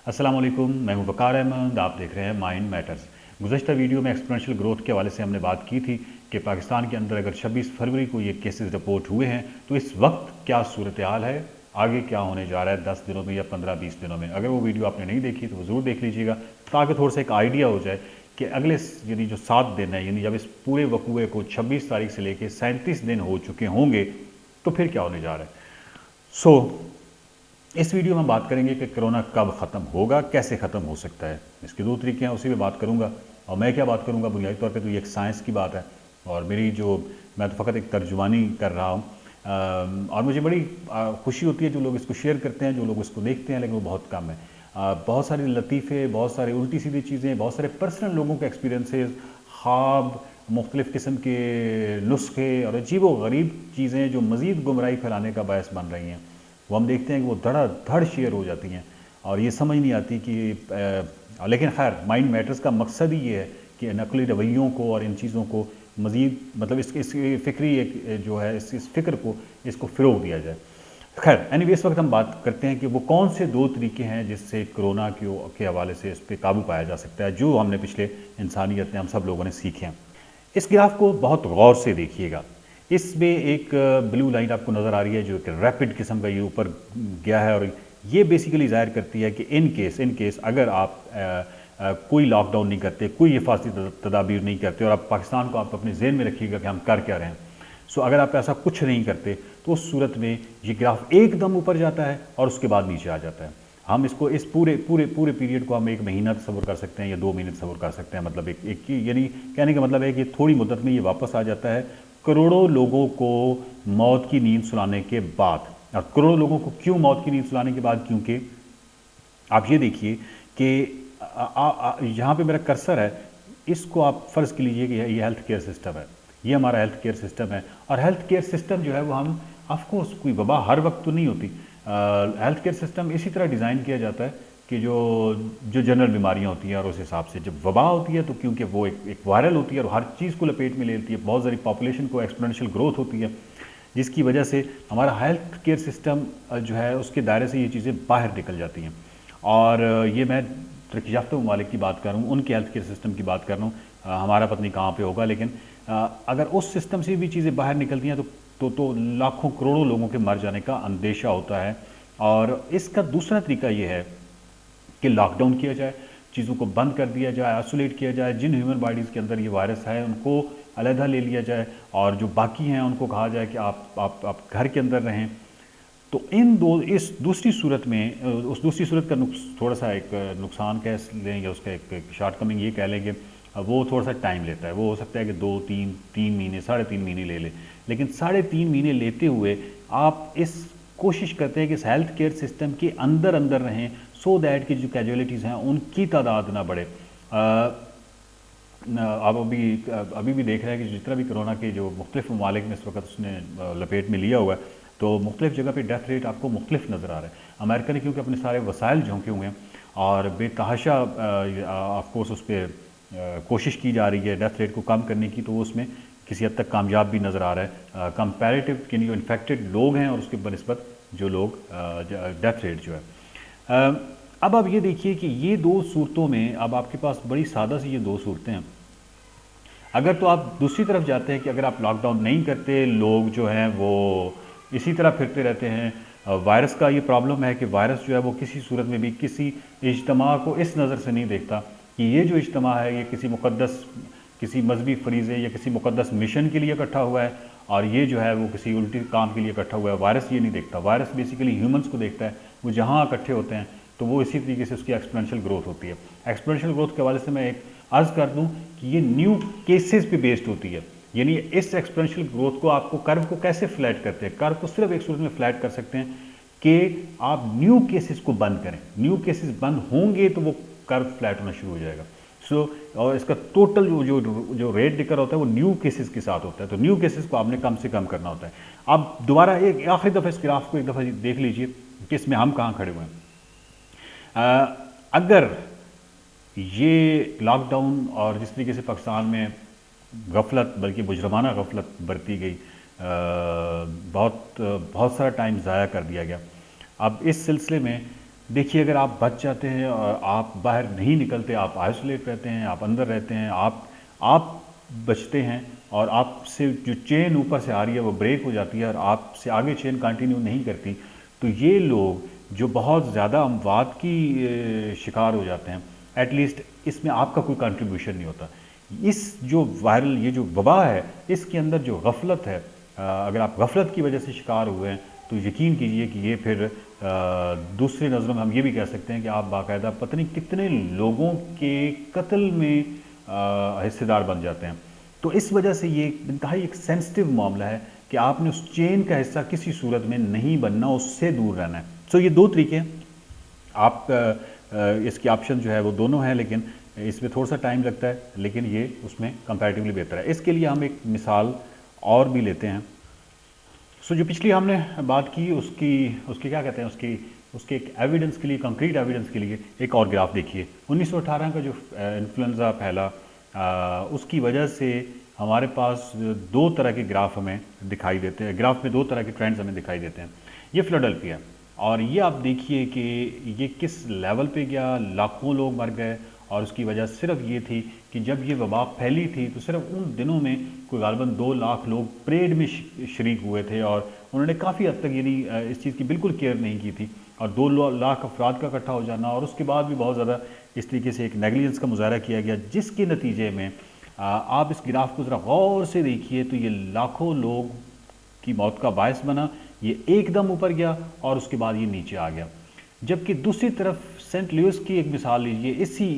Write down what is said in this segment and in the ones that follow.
अस्सलाम वालेकुम, मैं हूं वकार अहमद। आप देख रहे हैं माइंड मैटर्स। गुज़श्ता वीडियो में एक्सपोनेंशियल ग्रोथ के हवाले से हमने बात की थी कि पाकिस्तान के अंदर अगर 26 फरवरी को ये केसेस रिपोर्ट हुए हैं तो इस वक्त क्या सूरत हाल है, आगे क्या होने जा रहा है 10 दिनों में या 15-20 दिनों में। अगर वो वीडियो आपने नहीं देखी तो वो ज़रूर देख लीजिएगा ताकि थोड़ा सा एक आइडिया हो जाए कि अगले यानी जो 7 दिन है, यानी जब इस पूरे वकूए को 26 तारीख से लेकर 37 दिन हो चुके होंगे तो फिर क्या होने जा रहा है। इस वीडियो में हम बात करेंगे कि कोरोना कब ख़त्म होगा, कैसे ख़त्म हो सकता है। इसके दो तरीके हैं, उसी पे बात करूंगा। और मैं क्या बात करूंगा, बुनियादी तौर पे तो ये एक साइंस की बात है और मैं तो फ़कत एक तर्जुमानी कर रहा हूँ। और मुझे बड़ी खुशी होती है जो लोग इसको शेयर करते हैं, जो लोग इसको देखते हैं, लेकिन वो बहुत कम है। बहुत सारे लतीफ़े, बहुत सारे उल्टी सीधी चीज़ें, बहुत सारे पर्सनल लोगों के एक्सपीरियंसेस, ख्वाब, मुख्तलिफ़ किस्म के नुस्खे और अजीब व गरीब चीज़ें जो मज़ीद गुमराही फैलाने का बायस बन रही हैं, वो हम देखते हैं कि वो धड़ाधड़ शेयर हो जाती हैं और ये समझ नहीं आती कि लेकिन खैर माइंड मैटर्स का मकसद ही ये है कि नकली रवैयों को और इन चीज़ों को मज़ीद मतलब इस फ़िक्री एक जो है इस फ़िक्र को इसको फ़रोग दिया जाए। खैर एनीवे, इस वक्त हम बात करते हैं कि वो कौन से दो तरीके हैं जिससे कोरोना के हवाले से इस पर काबू पाया जा सकता है, जो हमने पिछले इंसानियत ने हम सब लोगों ने सीखे हैं। इस ग्राफ को बहुत गौर से देखिएगा। इसमें एक ब्लू लाइन आपको नज़र आ रही है जो एक रैपिड किस्म का ये ऊपर गया है और ये बेसिकली ज़ाहिर करती है कि इन केस अगर आप कोई लॉकडाउन नहीं करते, कोई हिफाजती तदाबीर नहीं करते और आप पाकिस्तान को आप अपने जहन में रखिएगा कि हम कर क्या रहे हैं। अगर आप ऐसा कुछ नहीं करते तो उस सूरत में ये ग्राफ एकदम ऊपर जाता है और उसके बाद नीचे आ जाता है। हम इसको इस पूरे पूरे पूरे पीरियड को हम 1 महीना तस्वुर कर सकते हैं या 2 महीने तस्वुर कर सकते हैं। मतलब एक यानी कहने का मतलब है कि थोड़ी मुद्दत में ये वापस आ जाता है करोड़ों लोगों को मौत की नींद सुलाने के बाद। और करोड़ों लोगों को क्यों मौत की नींद सुलाने के बाद? क्योंकि आप ये देखिए कि यहाँ पे मेरा कर्सर है, इसको आप फ़र्ज़ कर लीजिए कि ये हेल्थ केयर सिस्टम है, ये हमारा हेल्थ केयर सिस्टम है। और हेल्थ केयर सिस्टम जो है वो हम ऑफकोर्स कोई वबा हर वक्त तो नहीं होती। हेल्थ केयर सिस्टम इसी तरह डिज़ाइन किया जाता है कि जो जो जनरल बीमारियां होती हैं और उस हिसाब से जब वबा होती है तो क्योंकि वो एक वायरल होती है और हर चीज़ को लपेट में ले लेती है, बहुत सारी पॉपुलेशन को एक्सपोनेंशियल ग्रोथ होती है, जिसकी वजह से हमारा हेल्थ केयर सिस्टम जो है उसके दायरे से ये चीज़ें बाहर निकल जाती हैं। और ये मैं तरक्की याफ्ता ममालिक की बात कर रहा हूँ, उनके हेल्थ केयर सिस्टम की बात कर रहा हूँ। हमारा पता नहीं कहाँ पे होगा, लेकिन अगर उस सिस्टम से भी चीज़ें बाहर निकलती हैं तो लाखों करोड़ों लोगों के मर जाने का अंदेशा होता है। और इसका दूसरा तरीका ये है कि लॉकडाउन किया जाए, चीज़ों को बंद कर दिया जाए, आइसोलेट किया जाए। जिन ह्यूमन बॉडीज़ के अंदर ये वायरस है उनको अलहदा ले लिया जाए और जो बाकी हैं उनको कहा जाए कि आप घर के अंदर रहें। तो इस दूसरी सूरत में उस दूसरी सूरत का थोड़ा सा एक नुकसान कह लें या उसका एक शॉर्ट कमिंग ये कह लें कि वो थोड़ा सा टाइम लेता है। वो हो सकता है कि 2-3 महीने 3.5 महीने ले ले, लेकिन 3.5 महीने लेते हुए आप इस कोशिश करते हैं कि इस हेल्थ केयर सिस्टम के अंदर रहें सो दैट कि जो कैजुअलिटीज़ हैं उनकी तादाद ना बढ़े। आप अभी भी देख रहे हैं कि जितना भी कोरोना के जो मुख्तलिफ ममालिक में इस वक्त उसने लपेट में लिया हुआ है, तो मुख्तलिफ जगह पे डेथ रेट आपको मुख्तलिफ नज़र आ रहा है। अमेरिका ने क्योंकि अपने सारे वसाइल झोंके हुए हैं और बेतहाशा ऑफकोर्स उस पर कोशिश की जा रही है डेथ रेट को कम करने की, तो वो उसमें किसी हद तक कामयाब भी नज़र आ रहा है कंपैरेटिव यानी जो इन्फेक्टेड लोग हैं और उसके बनस्बत जो लोग डेथ रेट जो है। अब आप ये देखिए कि ये दो सूरतों में अब आपके पास बड़ी सादा सी ये दो सूरतें हैं। अगर तो आप दूसरी तरफ जाते हैं कि अगर आप लॉकडाउन नहीं करते, लोग जो हैं वो इसी तरह फिरते रहते हैं। वायरस का ये प्रॉब्लम है कि वायरस जो है वो किसी सूरत में भी किसी इज्तिमा को इस नज़र से नहीं देखता कि ये जो इज्तिमा है ये किसी मजहबी फरीज़े या किसी मुक़द्दस मिशन के लिए इकट्ठा हुआ है और ये जो है वो किसी उल्टी काम के लिए इकट्ठा हुआ है। वायरस ये नहीं देखता, वायरस बेसिकली ह्यूमंस को देखता है। वो जहाँ इकट्ठे होते हैं तो वो इसी तरीके से उसकी एक्सपोनेंशियल ग्रोथ होती है। एक्सपोनेंशियल ग्रोथ के हवाले से मैं एक अर्ज़ कर दूँ कि ये न्यू केसेस पे बेस्ड होती है। यानी इस एक्सपोनेंशियल ग्रोथ को आपको कर्व को कैसे फ्लैट करते हैं? कर्व को सिर्फ एक सूरत में फ्लैट कर सकते हैं कि आप न्यू केसेस को बंद करें। न्यू केसेस बंद होंगे तो वो कर्व फ्लैट होना शुरू हो जाएगा। और इसका टोटल जो रेट डिकर होता है वो न्यू केसेस के साथ होता है। तो न्यू केसेस को आपने कम से कम करना होता है। अब दोबारा एक आखिरी दफ़ा इस ग्राफ को एक दफ़ा देख लीजिए कि इसमें हम कहाँ खड़े हुए हैं। अगर ये लॉकडाउन और जिस तरीके से पाकिस्तान में गफलत बल्कि मुजरमाना गफलत बरती गई, बहुत सारा टाइम ज़ाया कर दिया गया। अब इस सिलसिले में देखिए, अगर आप बच जाते हैं और आप बाहर नहीं निकलते, आप आइसोलेट रहते हैं, आप अंदर रहते हैं, आप बचते हैं और आपसे जो चेन ऊपर से आ रही है वो ब्रेक हो जाती है और आपसे आगे चेन कंटिन्यू नहीं करती, तो ये लोग जो बहुत ज़्यादा अमवात की शिकार हो जाते हैं, एटलीस्ट इसमें आपका कोई कंट्रीब्यूशन नहीं होता। इस जो वायरल ये जो वबा है, इसके अंदर जो गफलत है, अगर आप गफलत की वजह से शिकार हुए हैं तो यकीन कीजिए कि ये फिर दूसरी नज़रों में हम ये भी कह सकते हैं कि आप बाकायदा पता नहीं कितने लोगों के कत्ल में हिस्सेदार बन जाते हैं। तो इस वजह से ये इंतहाई एक सेंसिटिव मामला है कि आपने उस चेन का हिस्सा किसी सूरत में नहीं बनना, उससे दूर रहना है। सो ये दो तरीके हैं। आप इसके ऑप्शन जो है वो दोनों हैं, लेकिन इसमें थोड़ा सा टाइम लगता है, लेकिन ये उसमें कंपैरेटिवली बेहतर है। इसके लिए हम एक मिसाल और भी लेते हैं। सो जो पिछली हमने बात की उसकी उसकी क्या कहते हैं, उसकी उसके एक एविडेंस के लिए, कंक्रीट एविडेंस के लिए एक और ग्राफ देखिए। 1918 का जो इन्फ्लुएंजा फैला, उसकी वजह से हमारे पास दो तरह के ग्राफ हमें दिखाई देते हैं। ग्राफ में दो तरह के ट्रेंड्स हमें दिखाई देते हैं। ये फिलाडेल्फिया, और ये आप देखिए कि ये किस लेवल पे गया, लाखों लोग मर गए। और उसकी वजह सिर्फ ये थी कि जब ये वबा फैली थी तो सिर्फ उन दिनों में कोई गालबन 2 लाख लोग परेड में शरीक हुए थे और उन्होंने काफ़ी हद तक यानी इस चीज़ की बिल्कुल केयर नहीं की थी। और 2 लाख अफराद का इकट्ठा हो जाना और उसके बाद भी बहुत ज़्यादा इस तरीके से एक नेगलिजेंस का मुजाहरा किया गया, जिसके नतीजे में आप इस ग्राफ को ज़रा गौर से देखिए तो ये लाखों लोग की मौत का बायस बना। ये एकदम ऊपर गया और उसके बाद ये नीचे आ गया। जबकि दूसरी तरफ सेंट लुइस की एक मिसाल लीजिए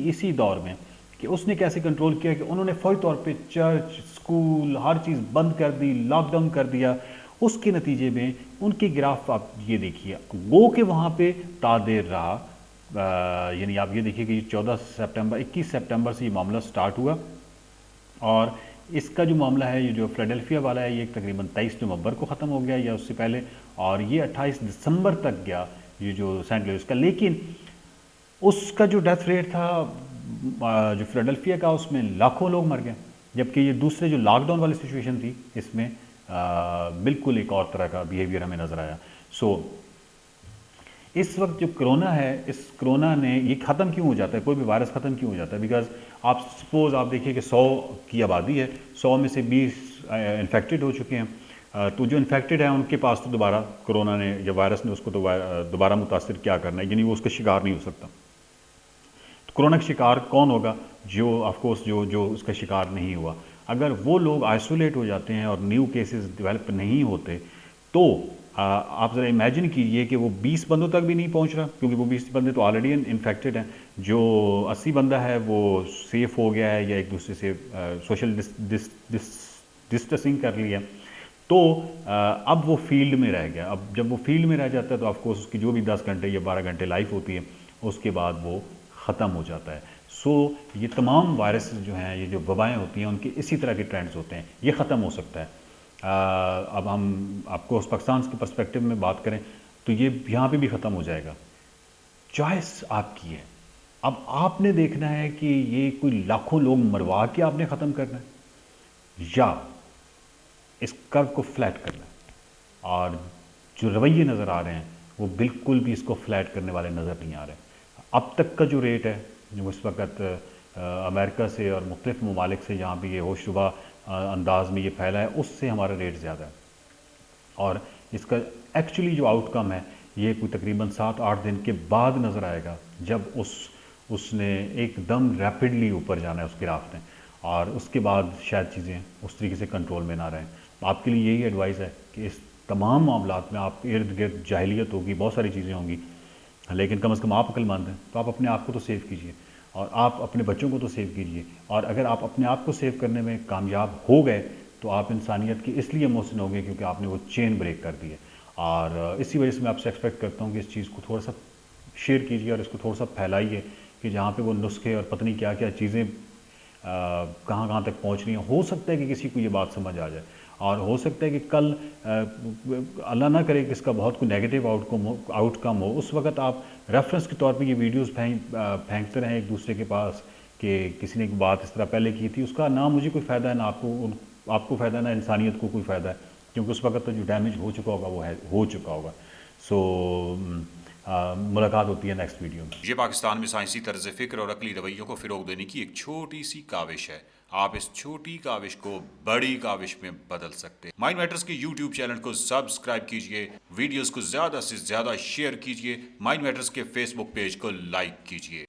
इसी दौर में कि उसने कैसे कंट्रोल किया कि उन्होंने फौरी तौर पे चर्च, स्कूल, हर चीज़ बंद कर दी, लॉकडाउन कर दिया। उसके नतीजे में उनकी ग्राफ आप ये देखिए, गो के वहाँ पे तादेर रहा। यानी आप ये देखिए कि 21 सितंबर से ये मामला स्टार्ट हुआ और इसका जो मामला है, ये जो फिलाडेल्फिया वाला है, ये तकरीबन 23 नवंबर को ख़त्म हो गया या उससे पहले, और ये 28 दिसंबर तक गया ये जो सेंट लुइस का। लेकिन उसका जो डेथ रेट था जो फिलाडेल्फिया का, उसमें लाखों लोग मर गए। जबकि ये दूसरे जो लॉकडाउन वाली सिचुएशन थी, इसमें बिल्कुल एक और तरह का बिहेवियर हमें नज़र आया। सो इस वक्त जो कोरोना है, इस कोरोना ने ये ख़त्म क्यों हो जाता है, कोई भी वायरस ख़त्म क्यों हो जाता है? बिकॉज आप सपोज़ आप देखिए कि 100 की आबादी है, 100 में से 20 इन्फेक्टेड हो चुके हैं। तो जो इन्फेक्टेड है उनके पास तो दोबारा कोरोना ने या वायरस ने उसको दोबारा मुतासिर क्या करना है, यानी वो उसका शिकार नहीं हो सकता। तो कोरोना का शिकार कौन होगा? जो ऑफकोर्स जो उसका शिकार नहीं हुआ। अगर वो लोग आइसोलेट हो जाते हैं और न्यू केसेस डेवलप नहीं होते, तो आप ज़रा इमेजिन कीजिए कि वो 20 बंदों तक भी नहीं पहुंच रहा, क्योंकि वो 20 बंदे तो ऑलरेडी इन्फेक्टेड हैं। जो 80 बंदा है वो सेफ़ हो गया है या एक दूसरे से सोशल डिस्टेंसिंग कर लिया। तो अब वो फील्ड में रह गया। अब जब वो फील्ड में रह जाता है तो ऑफकोर्स उसकी जो भी 10 घंटे या 12 घंटे लाइफ होती है, उसके बाद वो ख़त्म हो जाता है। सो ये तमाम वायरस जो हैं, ये जो वबाएँ होती हैं, उनके इसी तरह के ट्रेंड्स होते हैं। ये ख़त्म हो सकता है। अब हम आपको पाकिस्तान के पर्सपेक्टिव में बात करें तो ये यहाँ पे भी ख़त्म हो जाएगा। चॉइस आपकी है। अब आपने देखना है कि ये कोई लाखों लोग मरवा के आपने ख़त्म करना है या इस कर्व को फ्लैट करना है। और जो रवैये नज़र आ रहे हैं वो बिल्कुल भी इसको फ्लैट करने वाले नज़र नहीं आ रहे। अब तक का जो रेट है, जो इस वक्त अमेरिका से और मुख्तलिफ ममालिक से जहाँ भी ये होशरुबा अंदाज में ये फैला है, उससे हमारा रेट ज़्यादा है। और इसका एक्चुअली जो आउटकम है, ये कोई तकरीबन 7-8 दिन के बाद नज़र आएगा, जब उसने एकदम रैपिडली ऊपर जाना है उस ग्राफ ने, और उसके बाद शायद चीज़ें उस तरीके से कंट्रोल में ना रहें। आपके लिए यही एडवाइस है कि इस तमाम मामलात में आप इर्द गिर्द जाहिलियत होगी, बहुत सारी चीज़ें होंगी, लेकिन कम से कम आप अक्लमंद हैं तो आप अपने आप को तो सेव कीजिए और आप अपने बच्चों को तो सेव कीजिए। और अगर आप अपने आप को सेव करने में कामयाब हो गए तो आप इंसानियत के इसलिए मोहसिन होंगे क्योंकि आपने वो चेन ब्रेक कर दी है। और इसी वजह से मैं आपसे एक्सपेक्ट करता हूँ कि इस चीज़ को थोड़ा सा शेयर कीजिए और इसको थोड़ा सा फैलाइए कि जहाँ पे वो नुस्खे और पता नहीं क्या क्या चीज़ें कहाँ कहाँ तक पहुँच रही हैं। हो सकता है कि किसी को ये बात समझ आ जाए और हो सकता है कि कल अल्लाह ना करे कि इसका बहुत कोई नेगेटिव आउटकम हो, उस वक्त आप रेफरेंस के तौर पे ये वीडियोस फेंकते रहें एक दूसरे के पास कि किसी ने एक बात इस तरह पहले की थी, उसका ना मुझे कोई फ़ायदा है ना आपको फ़ायदा, ना इंसानियत को कोई फ़ायदा है, क्योंकि उस वक्त तो जो डैमेज हो चुका होगा वो हो चुका होगा। सो मुलाकात होती है नेक्स्ट वीडियो में। ये पाकिस्तान में साइंसी तर्ज फ़िक्र और अकली रवैयों को फ़रोग देने की एक छोटी सी काविश है। आप इस छोटी काविश को बड़ी काविश में बदल सकते हैं। माइंड मैटर्स के यूट्यूब चैनल को सब्सक्राइब कीजिए, वीडियोस को ज़्यादा से ज़्यादा शेयर कीजिए, माइंड मैटर्स के फेसबुक पेज को लाइक कीजिए।